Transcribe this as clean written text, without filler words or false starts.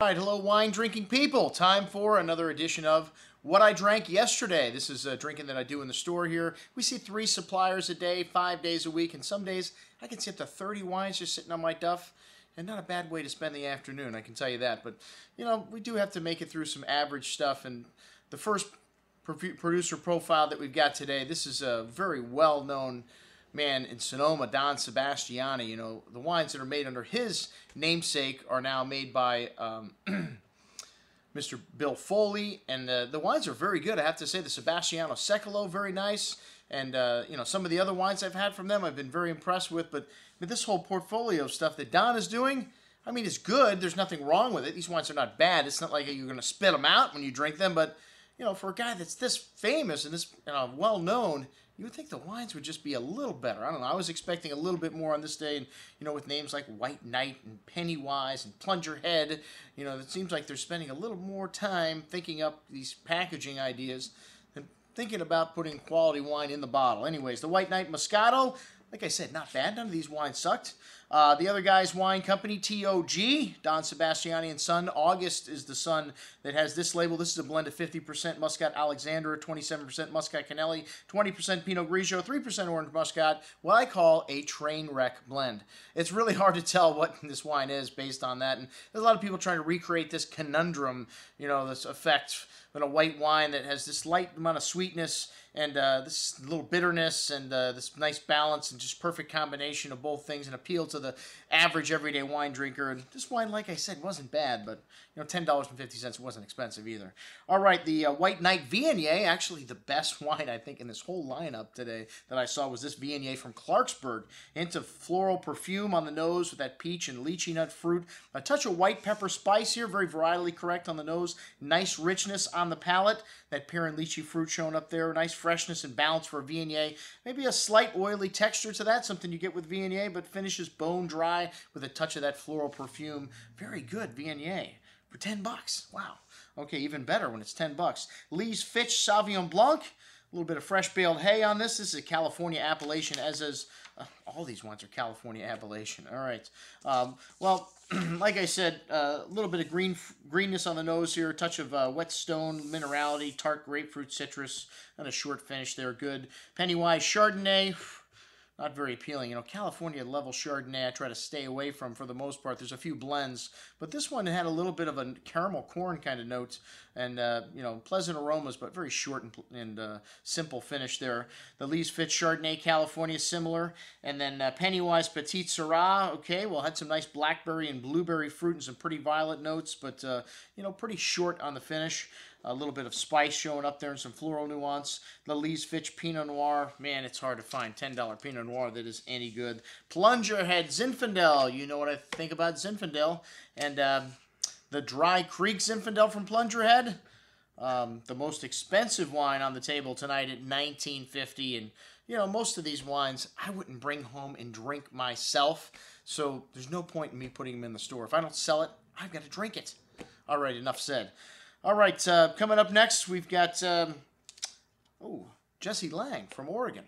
All right, hello wine drinking people. Time for another edition of What I Drank Yesterday. This is drinking that I do in the store here. We see 3 suppliers a day, 5 days a week, and some days I can see up to 30 wines just sitting on my duff. And not a bad way to spend the afternoon, I can tell you that. But, you know, we do have to make it through some average stuff. And the first producer profile that we've got today, this is a very well-known man in Sonoma, Don Sebastiani. You know, the wines that are made under his namesake are now made by Mr. Bill Foley, and the wines are very good. I have to say, the Sebastiano Secolo, very nice, and you know, some of the other wines I've had from them I've been very impressed with, but this whole portfolio of stuff that Don is doing, I mean, it's good. There's nothing wrong with it. These wines are not bad. It's not like you're going to spit them out when you drink them, but, you know, for a guy that's this famous and this well-known, you would think the wines would just be a little better. I don't know. I was expecting a little bit more on this day, and, you know, with names like White Knight and Pennywise and Plungerhead, you know, it seems like they're spending a little more time thinking up these packaging ideas than thinking about putting quality wine in the bottle. Anyways, the White Knight Moscato, like I said, not bad. None of these wines sucked. The other guy's wine company, TOG, Don Sebastiani and Son. August is the son that has this label. This is a blend of 50% Muscat Alexandra, 27% Muscat Canelli, 20% Pinot Grigio, 3% Orange Muscat, what I call a train wreck blend. It's really hard to tell what this wine is based on that, and there's a lot of people trying to recreate this conundrum, you know, this effect in a white wine that has this light amount of sweetness and this little bitterness and this nice balance and just perfect combination of both things and appeal to the average everyday wine drinker. And this wine, like I said, wasn't bad, but, you know, $10.50 wasn't expensive either. All right, the White Knight Viognier, actually the best wine, I think, in this whole lineup today that I saw was this Viognier from Clarksburg. Hint of floral perfume on the nose with that peach and lychee nut fruit. A touch of white pepper spice here, very varietally correct on the nose. Nice richness on the palate. That pear and lychee fruit showing up there. Nice freshness and balance for a Viognier. Maybe a slight oily texture to that, something you get with Viognier, but finishes bone dry with a touch of that floral perfume. Very good Viognier for $10. Wow. Okay, even better when it's $10. Leese-fitch Sauvignon Blanc. A little bit of fresh baled hay on this. This is a California appellation, as is all these wines are California appellation. All right. Well, like I said, a little bit of greenness on the nose here, a touch of whetstone minerality, tart grapefruit citrus, and a short finish there. Good. Pennywise Chardonnay. Not very appealing. You know, California level Chardonnay I try to stay away from for the most part. There's a few blends, but this one had a little bit of a caramel corn kind of note and, you know, pleasant aromas, but very short and simple finish there. The Leese-fitch Chardonnay California, similar. And then Pennywise Petite Syrah, okay, well, had some nice blackberry and blueberry fruit and some pretty violet notes, but, you know, pretty short on the finish. A little bit of spice showing up there and some floral nuance. The Leese-fitch Pinot Noir. Man, it's hard to find $10 Pinot Noir that is any good. Plungerhead Zinfandel. You know what I think about Zinfandel. And the Dry Creek Zinfandel from Plungerhead. The most expensive wine on the table tonight at $19.50. And, you know, most of these wines I wouldn't bring home and drink myself. So there's no point in me putting them in the store. If I don't sell it, I've got to drink it. All right, enough said. All right, coming up next, we've got Jesse Lang from Oregon.